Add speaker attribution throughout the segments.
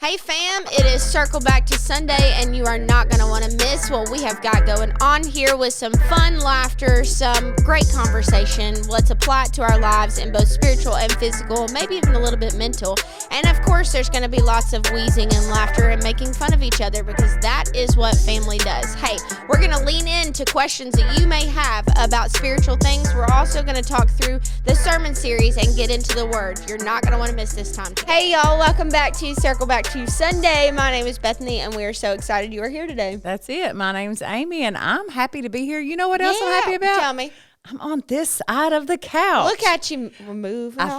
Speaker 1: Hey fam, it is Circle Back to Sunday, and you are not going to want to miss what we have got going on here with some fun laughter, some great conversation. Let's apply it to our lives in both spiritual and physical, maybe even a little bit mental. And of course, there's going to be lots of wheezing and laughter and making fun of each other because that is what family does. Hey, we're going to lean into questions that you may have about spiritual things. We're also going to talk through the sermon series and get into the Word. You're not going to want to miss this time. Hey y'all, welcome back to Circle Back to Sunday. My name is Bethany, and we are so excited you are here today.
Speaker 2: That's it. My name's Amy, and I'm happy to be here. You know what else I'm happy about?
Speaker 1: Tell me.
Speaker 2: I'm on this side of the couch.
Speaker 1: Look at you moving.
Speaker 2: I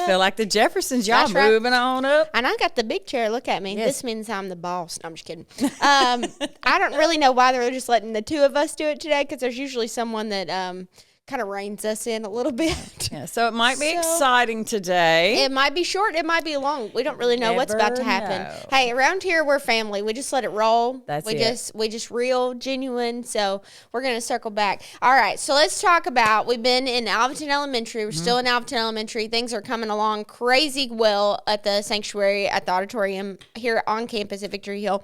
Speaker 2: feel like the Jeffersons. Y'all
Speaker 1: That's right.
Speaker 2: moving on up.
Speaker 1: And I got the big chair. Look at me.
Speaker 2: Yes.
Speaker 1: This means I'm the boss. No, I'm just kidding. I don't really know why they're just letting the two of us do it today, because there's usually someone that kind of reins us in a little bit.
Speaker 2: Yeah, so it might be exciting today.
Speaker 1: It might be short. It might be long. We don't really know what's about to happen.
Speaker 2: Know.
Speaker 1: Hey, around here we're family. We just let it roll.
Speaker 2: We
Speaker 1: just real, genuine. So we're gonna circle back. All right. So let's talk about. We've been in Alvaton Elementary. We're still in Alvaton Elementary. Things are coming along crazy well at the sanctuary, at the auditorium here on campus at Victory Hill.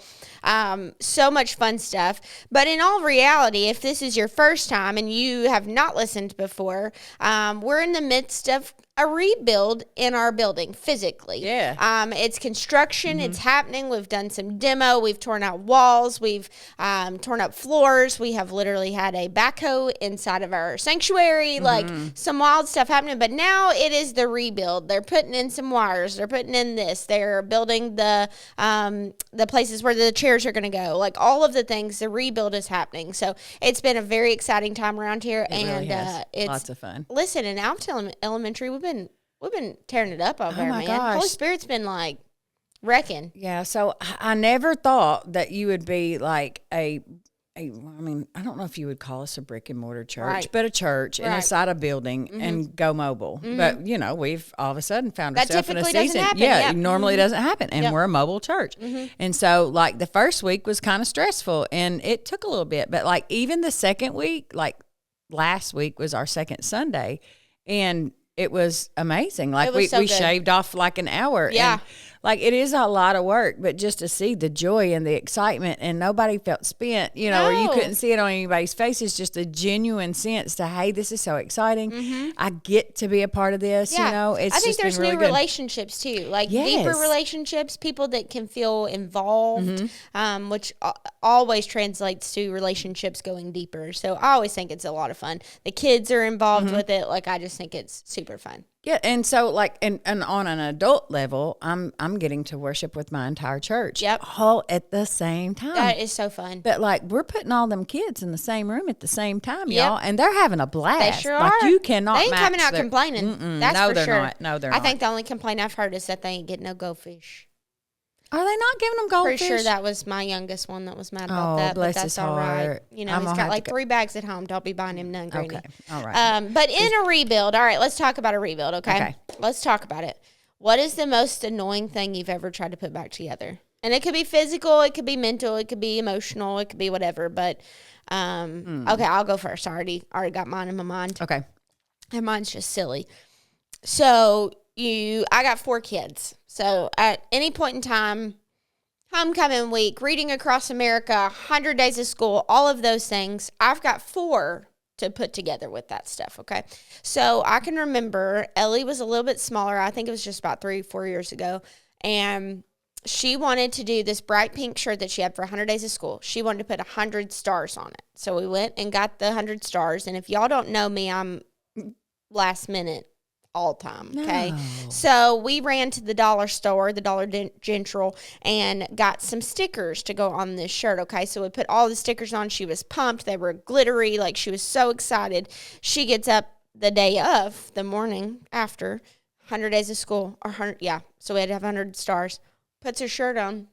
Speaker 1: So much fun stuff. But in all reality, if this is your first time and you have not listened before, we're in the midst of a rebuild in our building physically.
Speaker 2: Yeah.
Speaker 1: It's construction. It's happening. We've done some demo. We've torn out walls. We've torn up floors. We have literally had a backhoe inside of our sanctuary. Like some wild stuff happening. But now it is the rebuild. They're putting in some wires. They're putting in this. They're building the places where the chairs are going to go. Like all of the things. The rebuild is happening. So it's been a very exciting time around here. It's
Speaker 2: lots of fun.
Speaker 1: Listen, in Alvaton Elementary, we've been tearing it up over there, man.
Speaker 2: Gosh.
Speaker 1: Holy Spirit's been like wrecking.
Speaker 2: Yeah, so I never thought that you would be like I mean, I don't know if you would call us a brick and mortar church,
Speaker 1: Right.
Speaker 2: but a church inside a building and go mobile. But, you know, we've all of a sudden found
Speaker 1: That
Speaker 2: ourselves in a
Speaker 1: typically doesn't
Speaker 2: season.
Speaker 1: happen,
Speaker 2: Yeah,
Speaker 1: yeah.
Speaker 2: it normally doesn't happen. And we're a mobile church. And so, like, the first week was kind of stressful and it took a little bit. But, like, even the second week, like last week was our second Sunday. And it was amazing. Like
Speaker 1: was so
Speaker 2: we
Speaker 1: good.
Speaker 2: shaved off like an hour.
Speaker 1: Yeah.
Speaker 2: And like it is a lot of work, but just to see the joy and the excitement and nobody felt spent, you know, or you
Speaker 1: No.
Speaker 2: couldn't see it on anybody's faces, just a genuine sense to, hey, this is so exciting. I get to be a part of this, you know. It's
Speaker 1: I think
Speaker 2: just
Speaker 1: there's
Speaker 2: been really
Speaker 1: new
Speaker 2: good.
Speaker 1: relationships too, like
Speaker 2: Yes.
Speaker 1: deeper relationships, people that can feel involved, which always translates to relationships going deeper. So I always think it's a lot of fun. The kids are involved with it. Like I just think it's super fun.
Speaker 2: Yeah, and so like and on an adult level, I'm getting to worship with my entire church.
Speaker 1: Yep.
Speaker 2: All at the same time.
Speaker 1: That is so fun.
Speaker 2: But like we're putting all them kids in the same room at the same time,
Speaker 1: Yep.
Speaker 2: y'all, and they're having a blast.
Speaker 1: They sure
Speaker 2: like
Speaker 1: are.
Speaker 2: you cannot.
Speaker 1: They ain't
Speaker 2: match
Speaker 1: coming out
Speaker 2: their-
Speaker 1: complaining. That's
Speaker 2: no,
Speaker 1: for
Speaker 2: they're
Speaker 1: sure.
Speaker 2: not. No, they're
Speaker 1: I
Speaker 2: not.
Speaker 1: think the only complaint I've heard is that they ain't getting no goldfish.
Speaker 2: Are they not giving them goldfish?
Speaker 1: Pretty sure that was my youngest one that was mad about
Speaker 2: Oh,
Speaker 1: that.
Speaker 2: bless
Speaker 1: but that's
Speaker 2: his
Speaker 1: all right.
Speaker 2: heart.
Speaker 1: You know,
Speaker 2: I'm
Speaker 1: he's
Speaker 2: gonna
Speaker 1: got
Speaker 2: have
Speaker 1: like
Speaker 2: to go-
Speaker 1: 3 bags at home. Don't be buying him none, Granny.
Speaker 2: Okay, all right.
Speaker 1: But in a rebuild, all right, let's talk about a rebuild, okay?
Speaker 2: Okay.
Speaker 1: Let's talk about it. What is the most annoying thing you've ever tried to put back together? And it could be physical, it could be mental, it could be emotional, it could be whatever. But okay, I'll go first. I already got mine in my mind.
Speaker 2: Okay.
Speaker 1: And mine's just silly. So I got 4 kids. So at any point in time, homecoming week, reading across America, 100 days of school, all of those things, I've got 4 to put together with that stuff, okay? So I can remember Ellie was a little bit smaller. I think it was just about 3-4 years ago. And she wanted to do this bright pink shirt that she had for 100 days of school. She wanted to put 100 stars on it. So we went and got the 100 stars. And if y'all don't know me, I'm last minute all time, okay?
Speaker 2: No.
Speaker 1: So we ran to the dollar store, the Dollar General, and got some stickers to go on this shirt, okay? So we put all the stickers on. She was pumped. They were glittery. Like, she was so excited. She gets up the day of, the morning after, 100 days of school, or 100, yeah. So we had to have 100 stars. Puts her shirt on.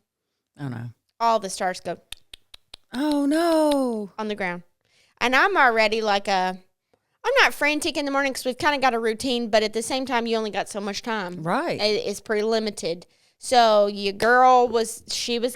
Speaker 2: Oh no.
Speaker 1: All the stars go
Speaker 2: Oh no.
Speaker 1: on the ground. And I'm already like I'm not frantic in the morning because we've kind of got a routine, but at the same time, you only got so much time.
Speaker 2: Right.
Speaker 1: It's pretty limited. So your girl was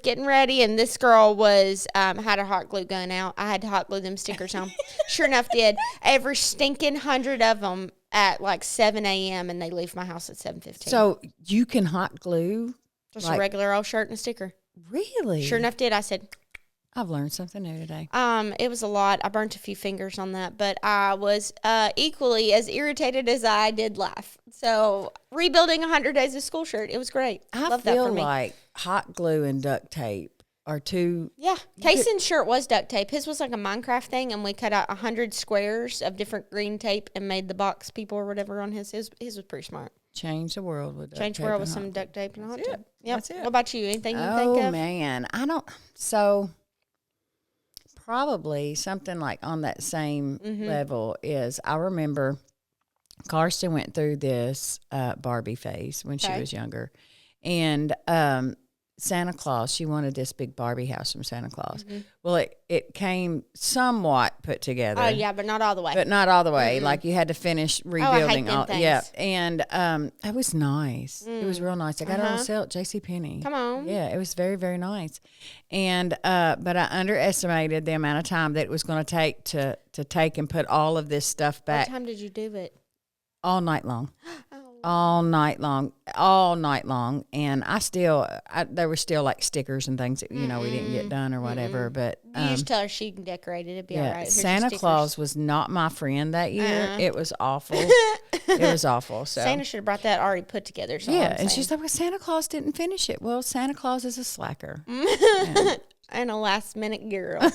Speaker 1: getting ready, and this girl was had a hot glue gun out. I had to hot glue them stickers on. Sure enough, did. Every stinking 100 of them at like 7 a.m. and they leave my house at 7:15.
Speaker 2: So you can hot glue
Speaker 1: Just a regular old shirt and a sticker.
Speaker 2: Really?
Speaker 1: Sure enough did. I said,
Speaker 2: I've learned something new today.
Speaker 1: It was a lot. I burnt a few fingers on that, but I was equally as irritated as I did laugh. So rebuilding 100 Days of School shirt, it was great.
Speaker 2: I feel like hot glue and duct tape are two.
Speaker 1: Yeah, Kaysen's shirt was duct tape. His was like a Minecraft thing, and we cut out 100 squares of different green tape and made the box people or whatever on his. His was pretty smart.
Speaker 2: Change the world with duct tape.
Speaker 1: Change the world with some duct tape and hot tape. Yep.
Speaker 2: That's it.
Speaker 1: What about you? Anything you think of?
Speaker 2: Oh, man. I don't. So probably something like on that same level is I remember Karsten went through this Barbie phase when she was younger. And Santa Claus, she wanted this big Barbie house from Santa Claus. Well, it came somewhat put together.
Speaker 1: Oh, yeah, but not all the way.
Speaker 2: But not all the way. Like you had to finish rebuilding.
Speaker 1: I hate them things.
Speaker 2: Yeah. And it was nice. It was real nice. I got it on sale at JCPenney.
Speaker 1: Come on.
Speaker 2: Yeah, it was very, very nice. And but I underestimated the amount of time that it was going to take to take and put all of this stuff back.
Speaker 1: What time did you do it?
Speaker 2: All night long. All night long. And there were still like stickers and things that, we didn't get done or whatever. But
Speaker 1: You just tell her she can decorate it. It'd be all right. Here's
Speaker 2: Santa Claus was not my friend that year. It was awful. It was awful. So
Speaker 1: Santa should have brought that already put together.
Speaker 2: and she's like, well, Santa Claus didn't finish it. Well, Santa Claus is a slacker.
Speaker 1: And a last minute girl.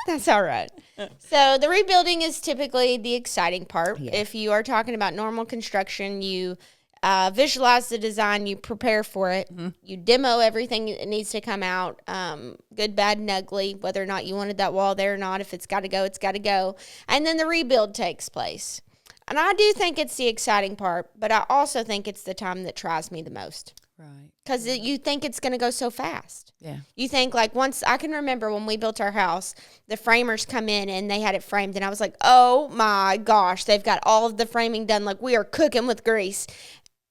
Speaker 1: That's all right. So the rebuilding is typically the exciting part. Yeah. If you are talking about normal construction, you visualize the design, you prepare for it, you demo everything that needs to come out, good, bad, and ugly, whether or not you wanted that wall there or not. If it's got to go, it's got to go. And then the rebuild takes place. And I do think it's the exciting part, but I also think it's the time that tries me the most.
Speaker 2: Right.
Speaker 1: Because you think it's going to go so fast.
Speaker 2: Yeah.
Speaker 1: You think, like, once, I can remember when we built our house, the framers come in and they had it framed, and I was like, oh my gosh, they've got all of the framing done. Like, we are cooking with grease.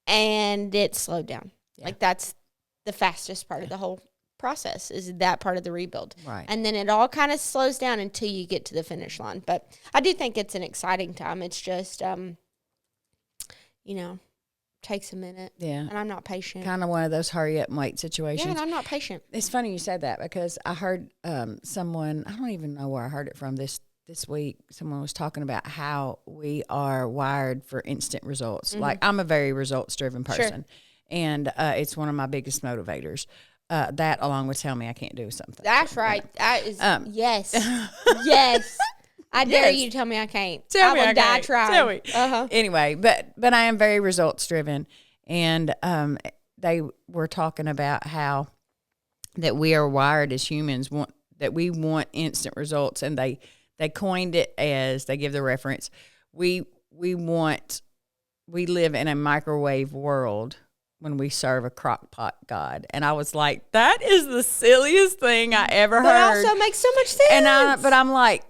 Speaker 1: And it slowed down. Yeah. Like, that's the fastest part of the whole process, is that part of the rebuild.
Speaker 2: Right.
Speaker 1: And then it all kind of slows down until you get to the finish line. But I do think it's an exciting time. It's just, takes a minute.
Speaker 2: Yeah.
Speaker 1: And I'm not patient.
Speaker 2: Kind of one of those hurry up and wait situations.
Speaker 1: Yeah, and I'm not patient.
Speaker 2: It's funny you said that because I heard someone, I don't even know where I heard it from this week. Someone was talking about how we are wired for instant results. Like, I'm a very results driven person. Sure. And it's one of my biggest motivators. That along with tell me I can't do something.
Speaker 1: That's right. That is, yes. Yes. I dare you to tell me I can't.
Speaker 2: Tell me I
Speaker 1: die
Speaker 2: can't.
Speaker 1: trying.
Speaker 2: Tell me. Anyway, but I am very results driven, and they were talking about how that we are wired as humans that we want instant results, and they coined it as, they give the reference, we live in a microwave world when we serve a crock pot God. And I was like, that is the silliest thing I ever heard.
Speaker 1: But also makes so much sense.
Speaker 2: But I'm like,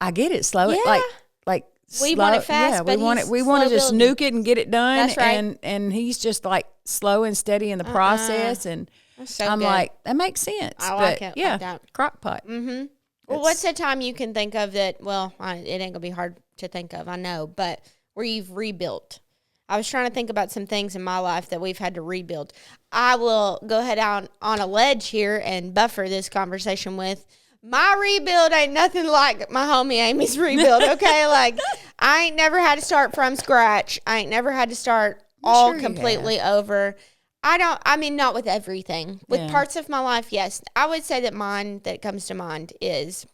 Speaker 2: I get it. Slow it. Like
Speaker 1: we want it fast.
Speaker 2: Yeah, we want to just nuke it and get it done.
Speaker 1: That's right.
Speaker 2: And he's just like slow and steady in the process. And
Speaker 1: so
Speaker 2: I'm
Speaker 1: good.
Speaker 2: like, that makes sense.
Speaker 1: I like it.
Speaker 2: Yeah,
Speaker 1: like that.
Speaker 2: crock pot.
Speaker 1: Mm-hmm. Well, what's the time you can think of that? Well, it ain't gonna be hard to think of, I know, but where you've rebuilt. I was trying to think about some things in my life that we've had to rebuild. I will go ahead on a ledge here and buffer this conversation with, my rebuild ain't nothing like my homie Amy's rebuild, okay? Like, I ain't never had to start from scratch. I ain't never had to start all completely over. Not with everything. With parts of my life, yes. I would say that mine that comes to mind is,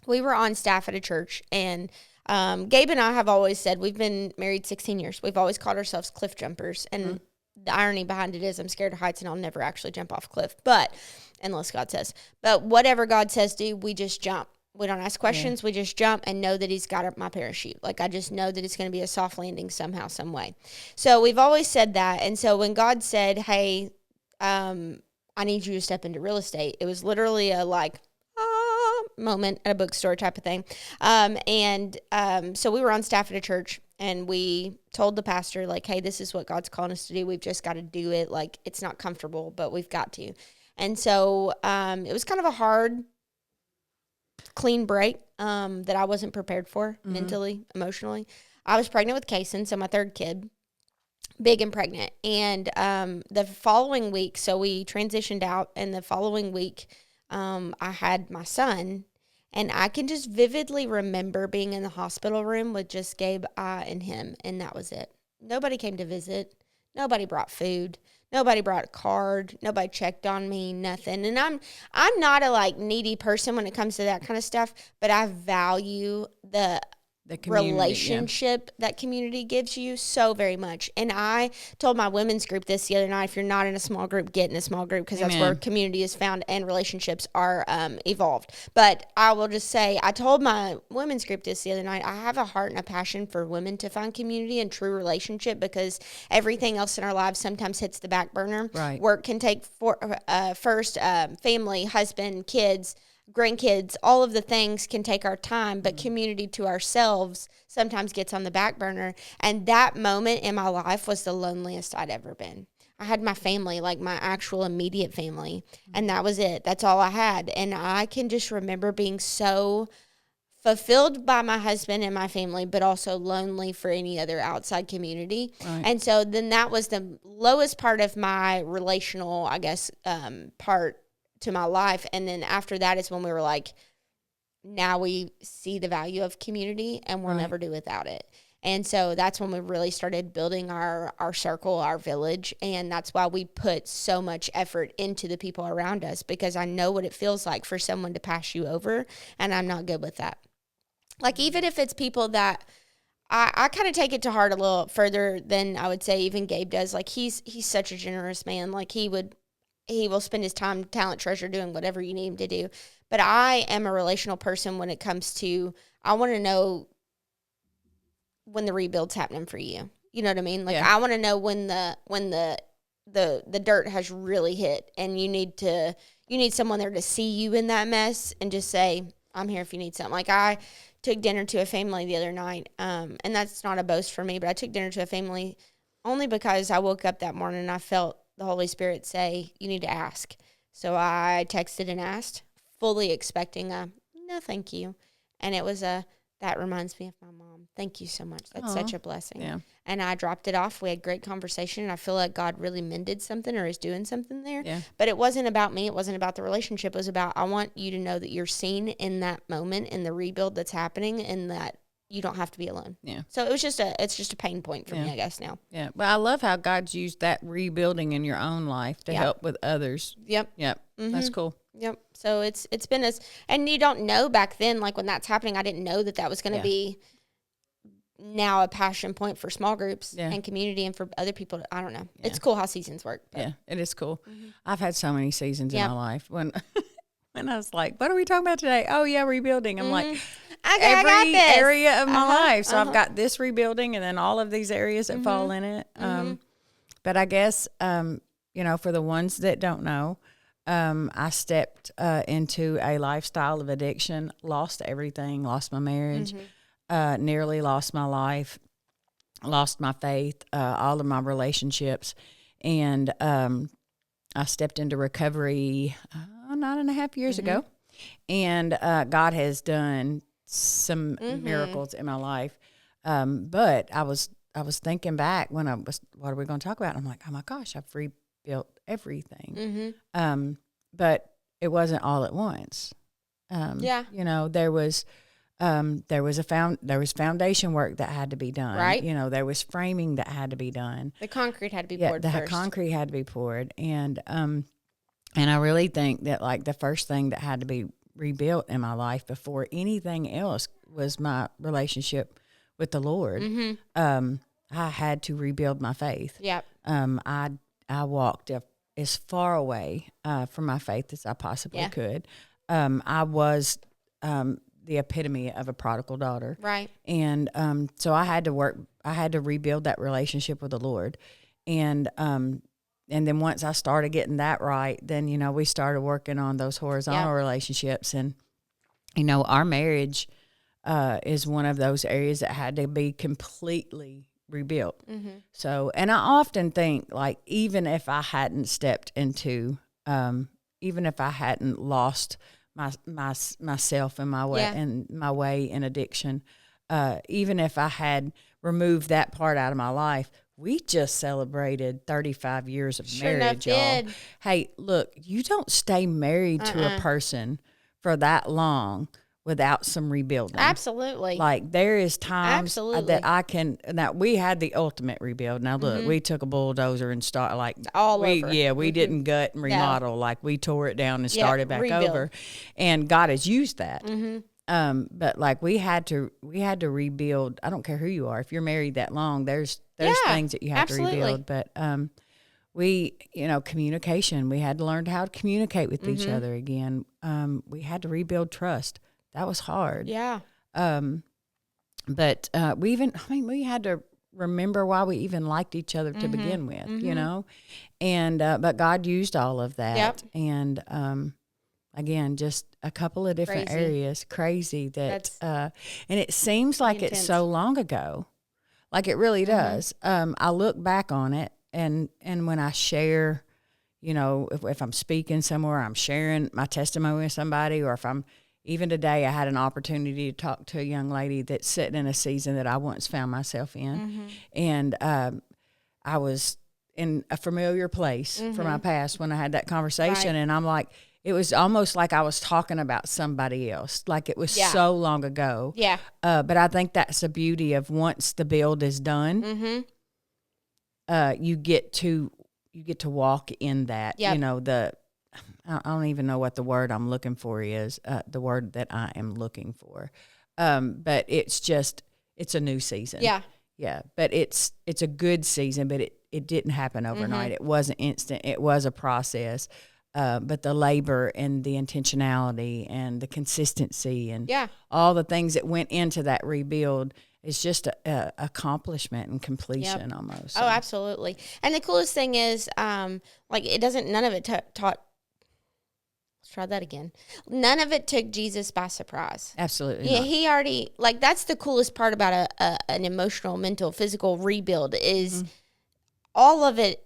Speaker 1: we were on staff at a church, and Gabe and I have always said, we've been married 16 years. We've always called ourselves cliff jumpers. And the irony behind it is I'm scared of heights and I'll never actually jump off a cliff, unless God says. But whatever God says do, we just jump. We don't ask questions. Yeah. We just jump and know that he's got my parachute. Like, I just know that it's going to be a soft landing somehow, some way. So we've always said that. And so when God said, hey, I need you to step into real estate, it was literally a moment at a bookstore type of thing. So we were on staff at a church, and we told the pastor, like, hey, this is what God's calling us to do. We've just got to do it. Like, it's not comfortable, but we've got to. And so it was kind of a hard, clean break that I wasn't prepared for mentally, emotionally. I was pregnant with Kaysen, so my third kid. big and pregnant. And the following week, so we transitioned out, and the following week, I had my son. And I can just vividly remember being in the hospital room with just Gabe, I, and him, and that was it. Nobody came to visit. Nobody brought food. Nobody brought a card. Nobody checked on me. Nothing. And I'm not a like needy person when it comes to that kind of stuff, but I value the relationship that community gives you so very much. And I told my women's group this the other night: if you're not in a small group, get in a small group, because that's where community is found and relationships are evolved. But I will just say, I told my women's group this the other night: I have a heart and a passion for women to find community and true relationship, because everything else in our lives sometimes hits the back burner.
Speaker 2: Right.
Speaker 1: Work can take first, family, husband, kids, grandkids, all of the things can take our time, but community to ourselves sometimes gets on the back burner. And that moment in my life was the loneliest I'd ever been. I had my family, like my actual immediate family, and that was it. That's all I had. And I can just remember being so fulfilled by my husband and my family, but also lonely for any other outside community. Right. And so then that was the lowest part of my relational, I guess, part to my life. And then after that is when we were like, now we see the value of community, and we'll never do without it. And so that's when we really started building our circle, our village. And that's why we put so much effort into the people around us, because I know what it feels like for someone to pass you over, and I'm not good with that. Like, even if it's people that I kind of take it to heart a little further than I would say even Gabe does. Like, he's such a generous man. Like, he will spend his time, talent, treasure doing whatever you need him to do. But I am a relational person when it comes to, I want to know when the rebuild's happening for you. You know what I mean? Like, I want to know when the dirt has really hit, and you need someone there to see you in that mess and just say, I'm here if you need something. Like, I took dinner to a family the other night, and that's not a boast for me, but I took dinner to a family only because I woke up that morning and I felt the Holy Spirit say, you need to ask. So I texted and asked, fully expecting no, thank you. And it was that reminds me of my mom. Thank you so much. That's such a blessing. Yeah. And I dropped it off. We had great conversation, and I feel like God really mended something, or is doing something there. Yeah. But it wasn't about me. It wasn't about the relationship. It was about, I want you to know that you're seen in that moment, in the rebuild that's happening, and that you don't have to be alone. Yeah. So it's just a pain point for me, I guess, now.
Speaker 2: Yeah. But I love how God's used that rebuilding in your own life to help with others.
Speaker 1: Yep.
Speaker 2: Mm-hmm. That's cool.
Speaker 1: Yep. So it's been and you don't know back then, like when that's happening, I didn't know that was going to be now a passion point for small groups and community, and for other people. I don't know. Yeah. It's cool how seasons work. But.
Speaker 2: Yeah, it is cool. Mm-hmm. I've had so many seasons in my life when I was like, what are we talking about today? Oh yeah, rebuilding. I'm like, every area of my life. So I've got this rebuilding, and then all of these areas that fall in it. But I guess, for the ones that don't know, I stepped into a lifestyle of addiction, lost everything, lost my marriage, nearly lost my life, lost my faith, all of my relationships. And I stepped into recovery 9.5 years ago. And God has done some miracles in my life. But I was thinking back when what are we going to talk about? I'm like, oh my gosh, I've rebuilt everything. But it wasn't all at once. There was foundation work that had to be done. Right. There was framing that had to be done.
Speaker 1: The concrete had to be poured first.
Speaker 2: The concrete had to be poured. And I really think that, like, the first thing that had to be rebuilt in my life before anything else was my relationship with the Lord. I had to rebuild my faith.
Speaker 1: Yep.
Speaker 2: I walked as far away from my faith as I possibly could. I was the epitome of a prodigal daughter.
Speaker 1: Right.
Speaker 2: And so I had to rebuild that relationship with the Lord. And then once I started getting that right, then, we started working on those horizontal relationships. And, our marriage is one of those areas that had to be completely rebuilt. So, and I often think, like, even if I hadn't stepped into, even if I hadn't lost myself and my way and my way in addiction, even if I had removed that part out of my life, we just celebrated 35 years of
Speaker 1: Sure enough
Speaker 2: marriage, y'all.
Speaker 1: did.
Speaker 2: Hey, look, you don't stay married to a person for that long without some rebuilding.
Speaker 1: Absolutely.
Speaker 2: Like there is times
Speaker 1: Absolutely.
Speaker 2: that I can. Now we had the ultimate rebuild. Now look, we took a bulldozer and start like
Speaker 1: All
Speaker 2: we,
Speaker 1: over.
Speaker 2: Yeah, we didn't gut and remodel. Like we tore it down and
Speaker 1: Yeah,
Speaker 2: started back
Speaker 1: rebuild.
Speaker 2: over, and God has used that. But like we had to rebuild. I don't care who you are. If you're married that long, there's
Speaker 1: Yeah,
Speaker 2: things that you have
Speaker 1: absolutely.
Speaker 2: to rebuild. But we, communication. We had to learn how to communicate with each other again. We had to rebuild trust. That was hard.
Speaker 1: Yeah.
Speaker 2: But we had to remember why we even liked each other to begin with, and but God used all of that.
Speaker 1: Yep.
Speaker 2: And again, just a couple of different
Speaker 1: Crazy.
Speaker 2: areas, crazy that,
Speaker 1: That's
Speaker 2: and it seems like it's
Speaker 1: intense.
Speaker 2: so long ago, like it really does. I look back on it, and when I share, if I'm speaking somewhere, I'm sharing my testimony with somebody, or if I'm even today, I had an opportunity to talk to a young lady that's sitting in a season that I once found myself in, and I was in a familiar place from my past when I had that conversation,
Speaker 1: Right.
Speaker 2: and I'm like, it was almost like I was talking about somebody else, like it was
Speaker 1: Yeah.
Speaker 2: so long ago.
Speaker 1: Yeah.
Speaker 2: But I think that's the beauty of once the build is done, you get to walk in that.
Speaker 1: Yep.
Speaker 2: I don't even know what the word I'm looking for is. The word that I am looking for, but it's a new season.
Speaker 1: Yeah.
Speaker 2: Yeah, but it's a good season, but it didn't happen overnight. It wasn't instant. It was a process. But the labor and the intentionality and the consistency and
Speaker 1: Yeah.
Speaker 2: all the things that went into that rebuild is just a accomplishment and completion almost.
Speaker 1: Oh, absolutely. And the coolest thing is, it doesn't. None of it taught. Let's try that again. None of it took Jesus by surprise.
Speaker 2: Absolutely.
Speaker 1: Yeah,
Speaker 2: not.
Speaker 1: he already that's the coolest part about an emotional, mental, physical rebuild is all of it.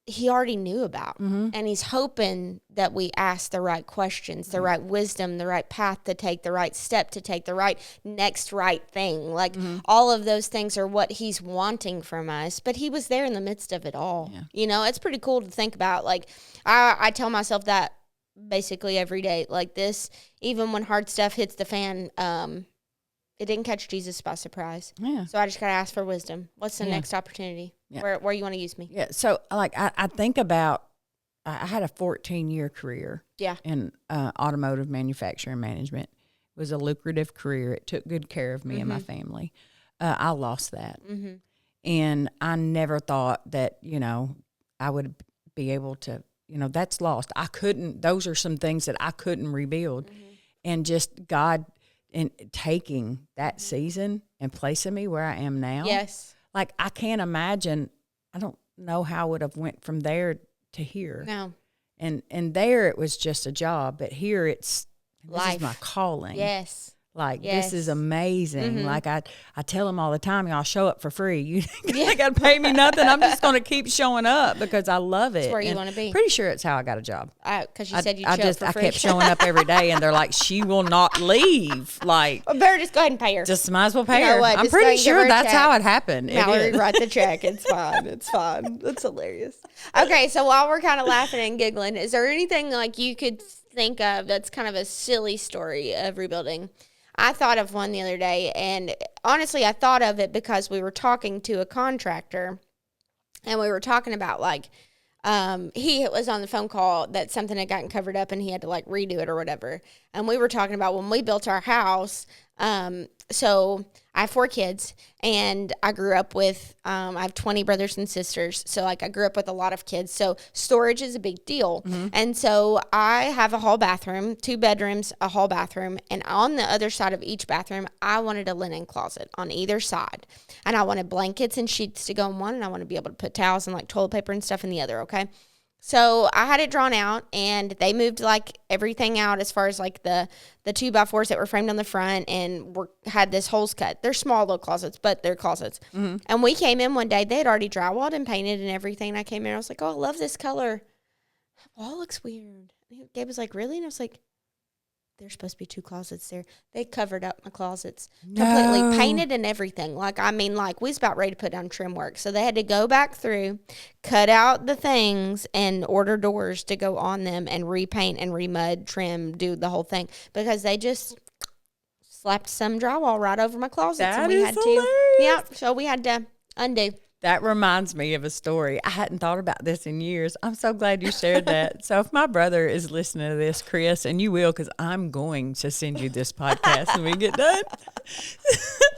Speaker 1: He already knew about, and he's hoping that we ask the right questions, the right wisdom, the right path to take, the right step to take, the right next right thing. Like all of those things are what he's wanting from us. But he was there in the midst of it all.
Speaker 2: Yeah.
Speaker 1: It's pretty cool to think about. Like I tell myself that basically every day, like this, even when hard stuff hits the fan, it didn't catch Jesus by surprise.
Speaker 2: Yeah.
Speaker 1: So I just got to ask for wisdom. What's the
Speaker 2: Yeah.
Speaker 1: next opportunity?
Speaker 2: Yeah.
Speaker 1: Where you want to use me?
Speaker 2: Yeah. So like I think about, I had a 14-year career
Speaker 1: Yeah.
Speaker 2: in automotive manufacturing management. It was a lucrative career. It took good care of me and my family. I lost that. And I never thought that, I would be able to, that's lost. Those are some things that I couldn't rebuild. And just God in taking that season and placing me where I am now.
Speaker 1: Yes.
Speaker 2: Like I can't imagine, I don't know how I would have went from there to here.
Speaker 1: No.
Speaker 2: And there it was just a job, but here this
Speaker 1: Life.
Speaker 2: is my calling.
Speaker 1: Yes.
Speaker 2: Like
Speaker 1: Yes.
Speaker 2: this is amazing. Like I tell them all the time, y'all show up for free. You ain't got to pay me nothing. I'm just going to keep showing up because I love it.
Speaker 1: It's where you
Speaker 2: And
Speaker 1: wanna be.
Speaker 2: Pretty sure it's how I got a job.
Speaker 1: Because you said you'd show up for
Speaker 2: I
Speaker 1: free.
Speaker 2: kept showing up every day, and they're like, she will not leave. Like,
Speaker 1: I better just go ahead and pay her.
Speaker 2: just might as well pay
Speaker 1: You know
Speaker 2: her.
Speaker 1: what?
Speaker 2: I'm
Speaker 1: Just go
Speaker 2: pretty
Speaker 1: and give her
Speaker 2: sure
Speaker 1: a
Speaker 2: that's
Speaker 1: check.
Speaker 2: how it happened. It
Speaker 1: Mallory,
Speaker 2: is.
Speaker 1: write the check. It's fine. It's fine. That's hilarious. Okay, so while we're kind of laughing and giggling, is there anything like you could think of that's kind of a silly story of rebuilding? I thought of one the other day, and honestly, I thought of it because we were talking to a contractor, and we were talking about he was on the phone call that something had gotten covered up and he had to redo it or whatever. And we were talking about when we built our house. So I have 4 kids, and I grew up with, I have 20 brothers and sisters. So I grew up with a lot of kids. So storage is a big deal. And so I have a hall bathroom, 2 bedrooms, a hall bathroom. And on the other side of each bathroom, I wanted a linen closet on either side. And I wanted blankets and sheets to go in one. And I wanted to be able to put towels and toilet paper and stuff in the other. Okay. So I had it drawn out, and they moved everything out as far as the 2x4s that were framed on the front and had this holes cut. They're small little closets, but they're closets. And we came in one day, they had already drywalled and painted and everything. And I came in, I was like, oh, I love this color. That wall looks weird. And Gabe was like, really? And I was like, there's supposed to be 2 closets there. They covered up my closets, completely painted and everything. Like, I mean, like, we was about ready to put down trim work. So they had to go back through, cut out the things, and order doors to go on them and repaint and remud, trim, do the whole thing. Because they just slapped some drywall right over my closets.
Speaker 2: That
Speaker 1: and we
Speaker 2: is
Speaker 1: had
Speaker 2: hilarious.
Speaker 1: to, yeah, so we had to undo.
Speaker 2: That reminds me of a story. I hadn't thought about this in years. I'm so glad you shared that. So if my brother is listening to this, Chris, and you will, because I'm going to send you this podcast when we get done.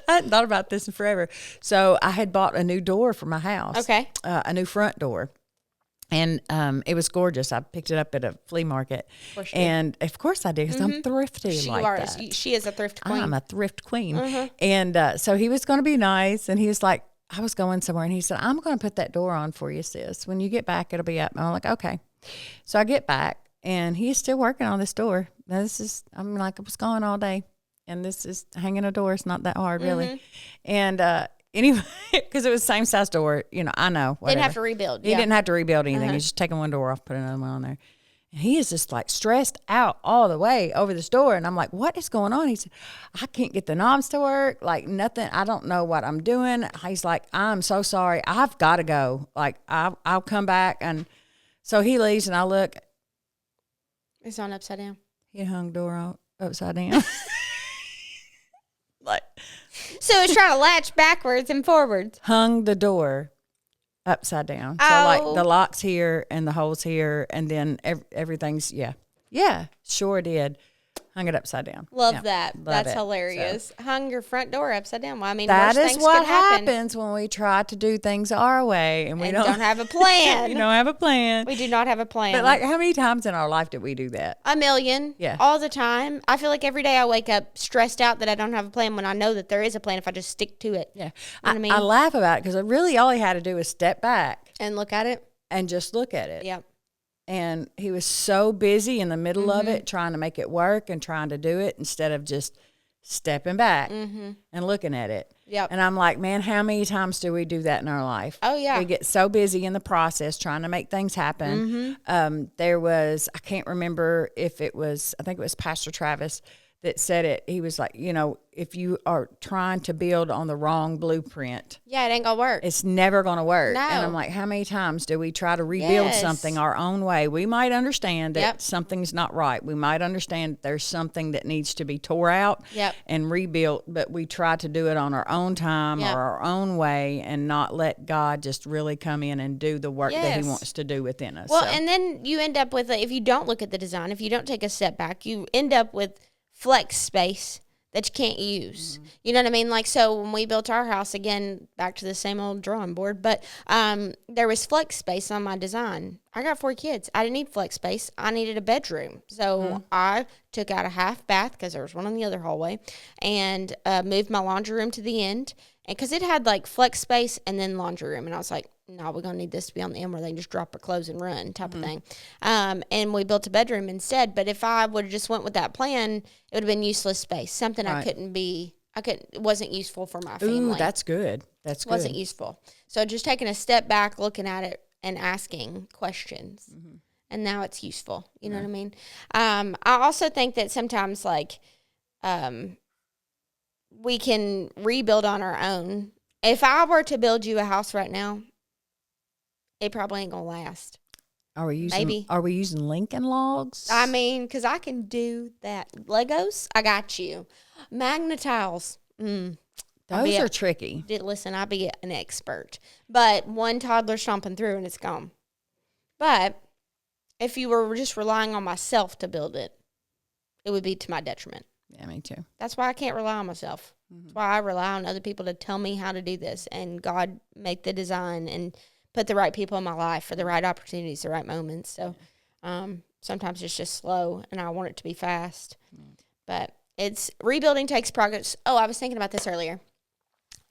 Speaker 2: I hadn't thought about this in forever. So I had bought a new door for my house.
Speaker 1: Okay.
Speaker 2: A new front door. And it was gorgeous. I picked it up at a flea market. And of course I did, because I'm thrifty that.
Speaker 1: She is a thrift queen.
Speaker 2: I'm a thrift queen. And so he was going to be nice. And he was like, I was going somewhere, and he said, I'm going to put that door on for you, sis. When you get back, it'll be up. And I'm like, okay. So I get back, and he's still working on this door. Now, I'm like, I was gone all day, and this is hanging a door. It's not that hard, really. And anyway, because it was the same size door, I know. Whatever.
Speaker 1: Didn't have to rebuild.
Speaker 2: He didn't have to rebuild anything. He's just taking one door off, putting another one on there. And he is just like stressed out all the way over this door. And I'm like, what is going on? He said, I can't get the knobs to work. Like nothing. I don't know what I'm doing. He's like, I'm so sorry. I've got to go. Like I'll come back. And so he leaves, and I look.
Speaker 1: It's on upside down.
Speaker 2: He hung the door on upside down. Like,
Speaker 1: so it's trying to latch backwards and forwards.
Speaker 2: Hung the door upside down. So like the lock's here and the hole's here, and then everything's sure did. Hung it upside down.
Speaker 1: Love that. That's hilarious. So, hung your front door upside down. Well, I mean,
Speaker 2: that
Speaker 1: worst
Speaker 2: is what happens when we try to do things our way and we don't
Speaker 1: have a plan.
Speaker 2: We don't have a plan.
Speaker 1: We do not have a plan.
Speaker 2: But like, how many times in our life did we do that?
Speaker 1: A million.
Speaker 2: Yeah.
Speaker 1: All the time. I feel like every day I wake up stressed out that I don't have a plan, when I know that there is a plan if I just stick to it.
Speaker 2: Yeah.
Speaker 1: You know what I mean?
Speaker 2: I laugh about it, because really all he had to do was step back
Speaker 1: and look at it
Speaker 2: and just look at it.
Speaker 1: Yep.
Speaker 2: And he was so busy in the middle of it, trying to make it work and trying to do it, instead of just stepping back and looking at it.
Speaker 1: Yep.
Speaker 2: And I'm like, man, how many times do we do that in our life?
Speaker 1: Oh, yeah.
Speaker 2: We get so busy in the process trying to make things happen. There was, I can't remember if it was, I think it was Pastor Travis that said it. He was like, if you are trying to build on the wrong blueprint,
Speaker 1: it ain't gonna work.
Speaker 2: it's never gonna work.
Speaker 1: No.
Speaker 2: And I'm like, how many times do we try to rebuild something our own way? We might understand that something's not right. We might understand that there's something that needs to be tore out and rebuilt, but we try to do it on our own time or our own way, and not let God just really come in and do the work that he wants to do within us.
Speaker 1: Well, and then you end up with, if you don't look at the design, if you don't take a step back, you end up with flex space that you can't use. You know what I mean? Like, so when we built our house, again, back to the same old drawing board, but there was flex space on my design. I got 4 kids. I didn't need flex space. I needed a bedroom. So I took out a half bath, because there was one in the other hallway, and moved my laundry room to the end. And because it had like flex space and then laundry room. And I was like, no, we're going to need this to be on the end where they can just drop their clothes and run type of thing. And we built a bedroom instead. But if I would have just went with that plan, it would have been useless space. Something it wasn't useful for my family.
Speaker 2: Ooh, that's good. That's good.
Speaker 1: Wasn't useful. So just taking a step back, looking at it and asking questions. And now it's useful. You know what I mean? I also think that sometimes we can rebuild on our own. If I were to build you a house right now, it probably ain't gonna last.
Speaker 2: Are we using Lincoln logs?
Speaker 1: I mean, because I can do that. Legos, I got you. Magna tiles,
Speaker 2: those are tricky.
Speaker 1: Listen, I'll be an expert. But one toddler stomping through and it's gone. But if you were just relying on myself to build it, it would be to my detriment.
Speaker 2: Yeah, me too.
Speaker 1: That's why I can't rely on myself. That's why I rely on other people to tell me how to do this, and God make the design and put the right people in my life for the right opportunities, the right moments. So sometimes it's just slow, and I want it to be fast. But rebuilding takes progress. Oh, I was thinking about this earlier.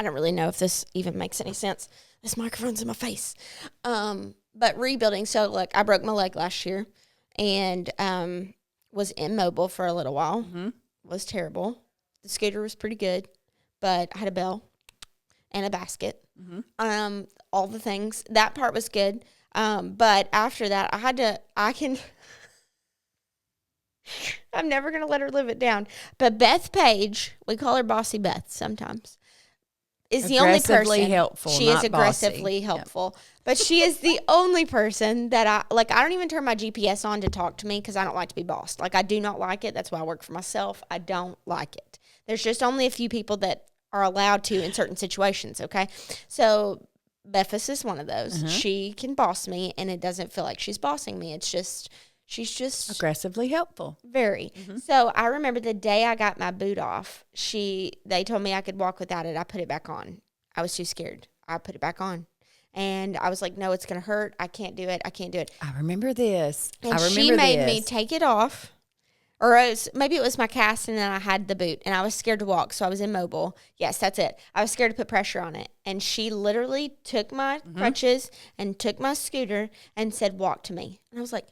Speaker 1: I don't really know if this even makes any sense. This microphone's in my face. But rebuilding. So, look, I broke my leg last year and was immobile for a little while. Was terrible. The scooter was pretty good, but I had a bell and a basket. All the things. That part was good. But after that, I'm never going to let her live it down. But Beth Page, we call her Bossy Beth sometimes, is the only person.
Speaker 2: Helpful,
Speaker 1: she is aggressively helpful. Yep. But she is the only person that I don't even turn my GPS on to talk to me because I don't like to be bossed. Like, I do not like it. That's why I work for myself. I don't like it. There's just only a few people that are allowed to in certain situations, okay? So Bephis is one of those. Mm-hmm. She can boss me, and it doesn't feel like she's bossing me. It's just... She's just
Speaker 2: aggressively helpful.
Speaker 1: Very. Mm-hmm. So I remember the day I got my boot off, they told me I could walk without it. I put it back on. I was too scared. I put it back on. And I was like, no, it's going to hurt. I can't do it. I can't do it.
Speaker 2: I remember this.
Speaker 1: And she made me take it off. Or maybe it was my cast and then I had the boot. And I was scared to walk, so I was immobile. Yes, that's it. I was scared to put pressure on it. And she literally took my crutches and took my scooter and said, walk to me. And I was like,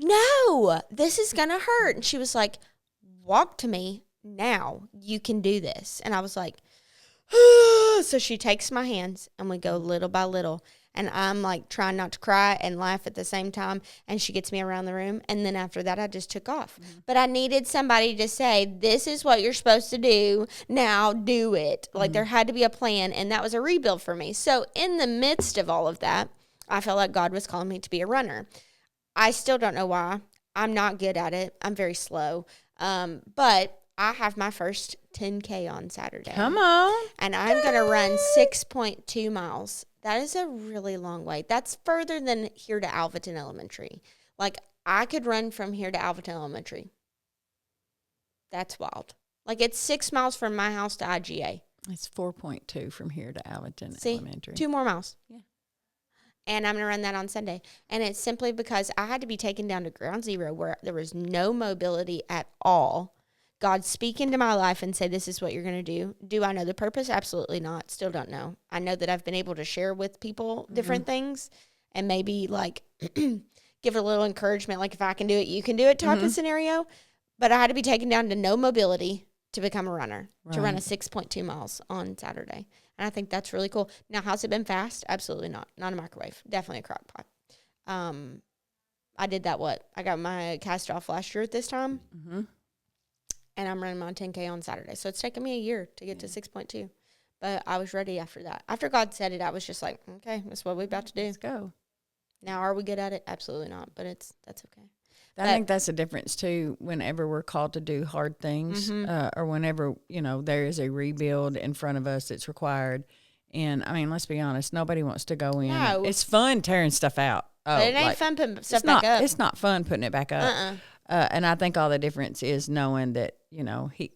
Speaker 1: no, this is going to hurt. And she was like, walk to me now. You can do this. And I was like, so she takes my hands and we go little by little. And I'm like trying not to cry and laugh at the same time. And she gets me around the room. And then after that, I just took off. Mm-hmm. But I needed somebody to say, this is what you're supposed to do. Now do it. Like there had to be a plan. And that was a rebuild for me. So in the midst of all of that, I felt like God was calling me to be a runner. I still don't know why. I'm not good at it. I'm very slow. But I have my first 10K on Saturday.
Speaker 2: Come on.
Speaker 1: And I'm going to run 6.2 miles. That is a really long way. That's further than here to Alvaton Elementary. Like, I could run from here to Alvaton Elementary. That's wild. Like, it's 6 miles from my house to IGA.
Speaker 2: It's 4.2 from here to Alvaton Elementary.
Speaker 1: 2 more miles.
Speaker 2: Yeah.
Speaker 1: And I'm going to run that on Sunday. And it's simply because I had to be taken down to ground zero where there was no mobility at all. God speak into my life and say, this is what you're going to do. Do I know the purpose? Absolutely not. Still don't know. I know that I've been able to share with people different things and maybe like give it a little encouragement. Like if I can do it, you can do it type of scenario. But I had to be taken down to no mobility to become a runner, to run a 6.2 miles on Saturday. And I think that's really cool. Now, has it been fast? Absolutely not. Not a microwave. Definitely a crock pot. I did that, I got my cast off last year at this time. Mm-hmm. And I'm running my 10K on Saturday. So it's taken me a year to get to 6.2. But I was ready after that. After God said it, I was just like, okay, that's what we're about to do.
Speaker 2: Let's go.
Speaker 1: Now, are we good at it? Absolutely not. But that's okay.
Speaker 2: I think that's the difference, too, whenever we're called to do hard things or whenever, there is a rebuild in front of us that's required. And, I mean, let's be honest, nobody wants to go in. No. It's fun tearing stuff out.
Speaker 1: But it ain't fun putting stuff back up.
Speaker 2: It's not fun putting it back up. And I think all the difference is knowing that,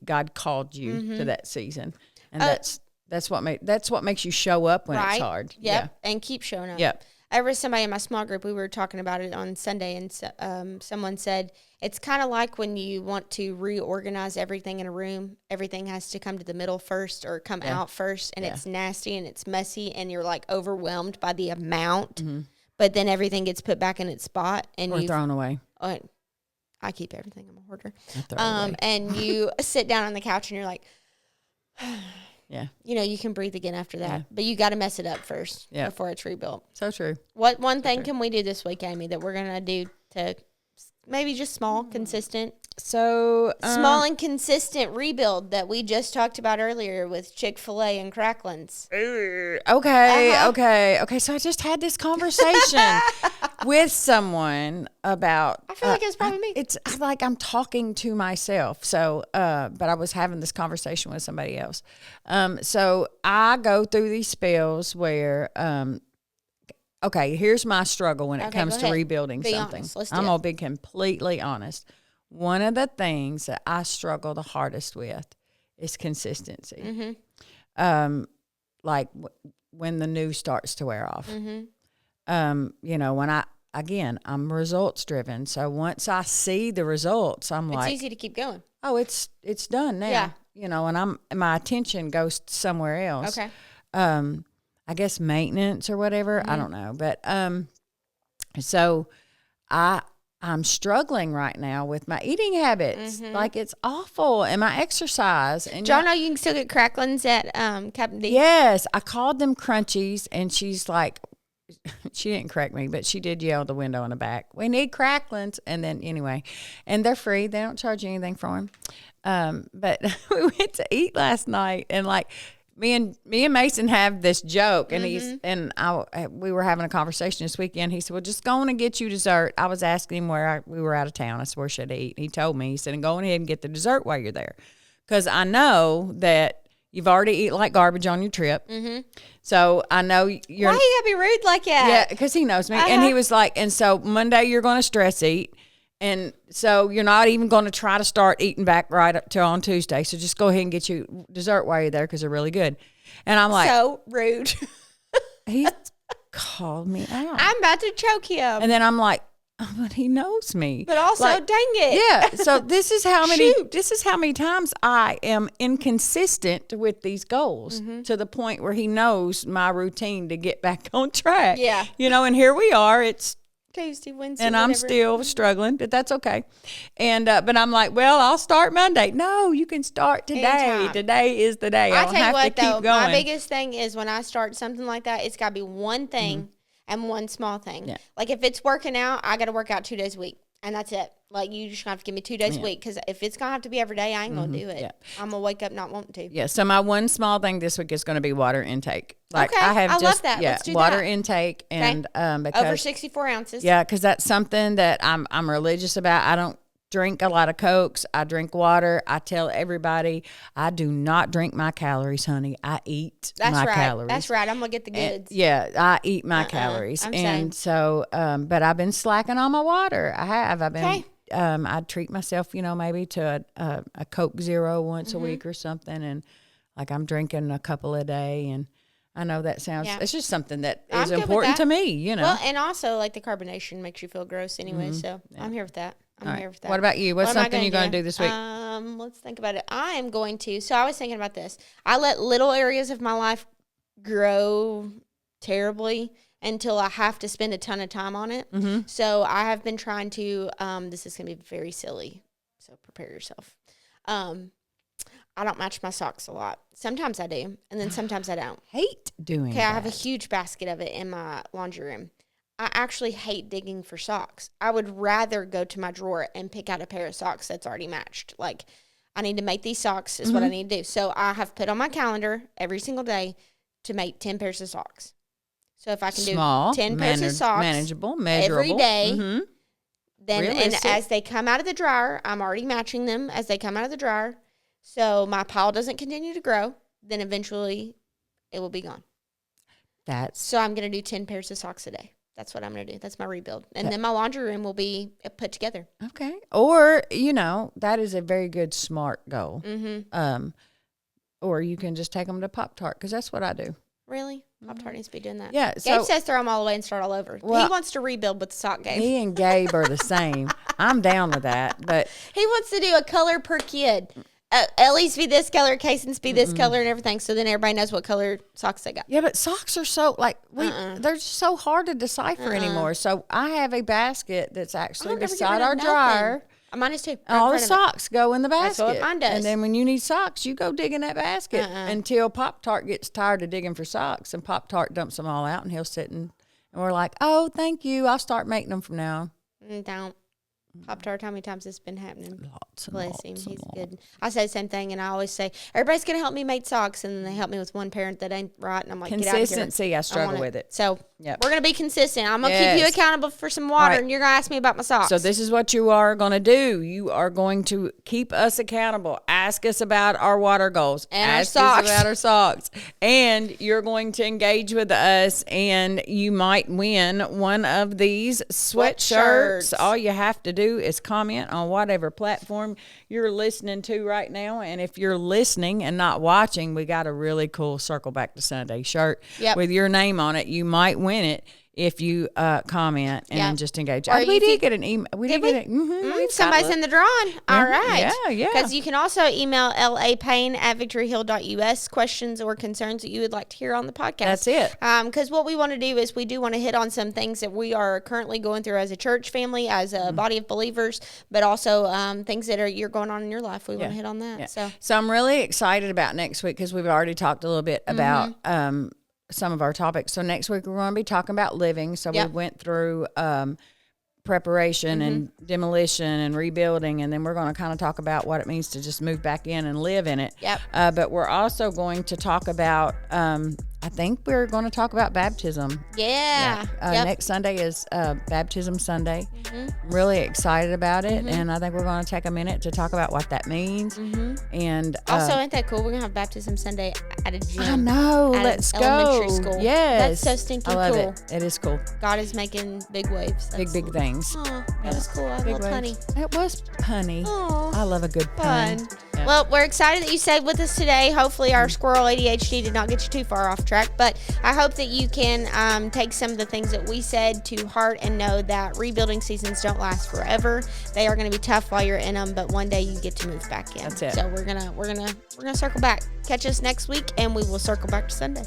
Speaker 2: God called you to that season. And that's what makes you show up when it's hard.
Speaker 1: Yep. Yeah. And keep showing up.
Speaker 2: Yep.
Speaker 1: There was somebody in my small group, we were talking about it on Sunday, and someone said, it's kind of like when you want to reorganize everything in a room, everything has to come to the middle first or come out first, and it's nasty and it's messy, and you're like overwhelmed by the amount, but then everything gets put back in its spot. And
Speaker 2: or thrown away.
Speaker 1: I keep everything, I'm a hoarder. And you sit down on the couch and you're like, yeah. You can breathe again after that. Yeah. But you got to mess it up first before it's rebuilt.
Speaker 2: So true.
Speaker 1: What one thing can we do this week, Amy, that we're going to do to maybe just small, consistent?
Speaker 2: So
Speaker 1: small and consistent rebuild that we just talked about earlier with Chick-fil-A and Cracklins.
Speaker 2: Okay. So I just had this conversation with someone about.
Speaker 1: I feel like it's probably me.
Speaker 2: It's like I'm talking to myself. So, but I was having this conversation with somebody else. So I go through these spells where. Okay, here's my struggle when it comes to rebuilding something. I'm gonna be completely honest. One of the things that I struggle the hardest with is consistency. Like when the new starts to wear off. When I'm results driven. So once I see the results, it's
Speaker 1: easy to keep going.
Speaker 2: Oh, it's done now. Yeah. And my attention goes somewhere else.
Speaker 1: Okay.
Speaker 2: I guess maintenance or whatever. I don't know. But so I'm struggling right now with my eating habits. Like it's awful. And my exercise. And
Speaker 1: do y'all know you can still get Cracklins at Captain D?
Speaker 2: Yes. I called them Crunchies and she's like, she didn't correct me, but she did yell at the window in the back, "We need cracklins." And then anyway, and they're free. They don't charge you anything for them. But we went to eat last night, and like me and Mason have this joke, and we were having a conversation this weekend. He said, "Well, just going to get you dessert." I was asking him where we were out of town. I said, "Where should I eat?" He told me. He said, "Go ahead and get the dessert while you're there, because I know that you've already eaten like garbage on your trip." So I know you're.
Speaker 1: Why you gotta be rude like that?
Speaker 2: Yeah, because he knows me. And he was like, and so Monday you're going to stress eat. And so you're not even going to try to start eating back right up till on Tuesday. So just go ahead and get you dessert while you're there because they're really good. And I'm like.
Speaker 1: So rude.
Speaker 2: He called me out.
Speaker 1: I'm about to choke him.
Speaker 2: And then I'm like, oh, but he knows me.
Speaker 1: But also,
Speaker 2: like,
Speaker 1: dang it.
Speaker 2: Yeah. So this is how many times I am inconsistent with these goals to the point where he knows my routine to get back on track.
Speaker 1: Yeah.
Speaker 2: And here we are. It's
Speaker 1: Tuesday, Wednesday,
Speaker 2: and
Speaker 1: whatever.
Speaker 2: I'm still struggling, but that's okay. And but I'm like, well, I'll start Monday. No, you can start today.
Speaker 1: Anytime.
Speaker 2: Today is the day.
Speaker 1: I
Speaker 2: don't
Speaker 1: tell you
Speaker 2: have
Speaker 1: what,
Speaker 2: to keep
Speaker 1: though,
Speaker 2: going.
Speaker 1: my biggest thing is when I start something like that, it's got to be one thing and one small thing.
Speaker 2: Yeah.
Speaker 1: Like if it's working out, I got to work out 2 days a week, and that's it. Like you just have to give me 2 days a week, because if it's gonna have to be every day, I ain't gonna do it.
Speaker 2: Yeah.
Speaker 1: I'm gonna wake up not wanting to.
Speaker 2: Yeah. So my one small thing this week is going to be water intake. Like
Speaker 1: Okay,
Speaker 2: I have
Speaker 1: I
Speaker 2: just
Speaker 1: love that.
Speaker 2: yeah
Speaker 1: Let's do
Speaker 2: water
Speaker 1: that.
Speaker 2: intake and because
Speaker 1: Over 64 ounces.
Speaker 2: yeah, because that's something that I'm religious about. I don't drink a lot of Cokes. I drink water. I tell everybody I do not drink my calories, honey. I eat my calories.
Speaker 1: That's right. I'm gonna get the goods.
Speaker 2: Yeah, I eat my calories.
Speaker 1: I'm
Speaker 2: and so, but I've been slacking on my water. I have. I've been. I treat myself, maybe to a Coke Zero once a week or something, and like I'm drinking a couple a day. And I know that sounds.
Speaker 1: Yeah.
Speaker 2: It's just something that
Speaker 1: I'm
Speaker 2: is
Speaker 1: good with
Speaker 2: important
Speaker 1: that.
Speaker 2: to me.
Speaker 1: Well, and also like the carbonation makes you feel gross anyway. So I'm here with that. I'm here with that.
Speaker 2: What about you? What's something you're going to do this week?
Speaker 1: Let's think about it. I am going to. So I was thinking about this. I let little areas of my life grow terribly until I have to spend a ton of time on it. So I have been trying to. This is going to be very silly. So prepare yourself. I don't match my socks a lot. Sometimes I do, and then sometimes I don't.
Speaker 2: Hate doing
Speaker 1: Okay,
Speaker 2: that.
Speaker 1: I have a huge basket of it in my laundry room. I actually hate digging for socks. I would rather go to my drawer and pick out a pair of socks that's already matched. Like, I need to make these socks is what I need to do. So I have put on my calendar every single day to make 10 pairs of socks. So if I can
Speaker 2: Small,
Speaker 1: do 10 pairs of socks
Speaker 2: manageable, measurable
Speaker 1: every day, then and
Speaker 2: Realistic.
Speaker 1: as they come out of the dryer, I'm already matching them as they come out of the dryer. So my pile doesn't continue to grow. Then eventually it will be gone. So I'm going to do 10 pairs of socks a day. That's what I'm going to do. That's my rebuild. And then my laundry room will be put together.
Speaker 2: Okay. Or, that is a very good, smart goal. Or you can just take them to Pop-Tart, because that's what I do.
Speaker 1: Really? Pop-Tart needs to be doing that.
Speaker 2: Yeah.
Speaker 1: Gabe says throw them all away and start all over.
Speaker 2: Well,
Speaker 1: he wants to rebuild with the sock game.
Speaker 2: Me and Gabe are the same. I'm down with that. But
Speaker 1: He wants to do a color per kid. Ellie's be this color, Cason's be this color and everything, so then everybody knows what color socks they got.
Speaker 2: yeah, but socks are so, they're so hard to decipher anymore. So I have a basket that's actually beside our dryer.
Speaker 1: Mine is too.
Speaker 2: All the socks go in the basket.
Speaker 1: That's what mine does.
Speaker 2: And then when you need socks, you go dig in that basket until Pop-Tart gets tired of digging for socks, and Pop-Tart dumps them all out, and he'll sit and we're like, oh, thank you. I'll start making them from now on.
Speaker 1: Don't. Pop-Tart, how many times it's been happening?
Speaker 2: Lots and
Speaker 1: Bless
Speaker 2: lots
Speaker 1: him.
Speaker 2: and
Speaker 1: He's
Speaker 2: lots.
Speaker 1: good. I say the same thing, and I always say, everybody's going to help me make socks, and then they help me with one parent that ain't right, and I'm like, get out of here.
Speaker 2: Consistency, I struggle with it.
Speaker 1: So
Speaker 2: Yep.
Speaker 1: we're going to be consistent. I'm going to keep you accountable for some water,
Speaker 2: Right.
Speaker 1: and you're going to ask me about my socks.
Speaker 2: So this is what you are going to do. You are going to keep us accountable. Ask us about our water goals.
Speaker 1: And our
Speaker 2: Ask
Speaker 1: socks.
Speaker 2: us about our socks. And you're going to engage with us, and you might win one of these sweatshirts. All you have to do is comment on whatever platform you're listening to right now. And if you're listening and not watching, we got a really cool Circle Back to Sunday shirt with your name on it. You might win it if you comment and just engage.
Speaker 1: Or
Speaker 2: We
Speaker 1: if
Speaker 2: did
Speaker 1: you-
Speaker 2: get an email. We did get it.
Speaker 1: Somebody's in the drawing. All right.
Speaker 2: Yeah.
Speaker 1: Because you can also email lapayne@victoryhill.us questions or concerns that you would like to hear on the podcast.
Speaker 2: That's it.
Speaker 1: Because what we want to do is we do want to hit on some things that we are currently going through as a church family, as a body of believers, but also things that you're going on in your life. We want to hit on that.
Speaker 2: Yeah.
Speaker 1: So
Speaker 2: I'm really excited about next week, because we've already talked a little bit about some of our topics. So next week we're going to be talking about living. So we went through preparation and demolition and rebuilding, and then we're going to kind of talk about what it means to just move back in and live in it. But we're also going to talk about I think we're going to talk about baptism. Next Sunday is Baptism Sunday. I'm really excited about it, and I think we're going to take a minute to talk about what that means. And
Speaker 1: also, ain't that cool? We're going to have Baptism Sunday at a gym.
Speaker 2: I know. Let's go.
Speaker 1: Elementary school.
Speaker 2: Yes.
Speaker 1: That's so stinking cool.
Speaker 2: I love it. It is cool.
Speaker 1: God is making big waves. That's
Speaker 2: big things.
Speaker 1: Oh, that was cool. I love punny.
Speaker 2: It was punny.
Speaker 1: Oh,
Speaker 2: I love a good pun.
Speaker 1: Yeah. Well, we're excited that you stayed with us today. Hopefully our squirrel ADHD did not get you too far off track, but I hope that you can take some of the things that we said to heart and know that rebuilding seasons don't last forever. They are going to be tough while you're in them, but one day you get to move back in.
Speaker 2: That's it.
Speaker 1: So we're gonna circle back. Catch us next week, and we will circle back to Sunday.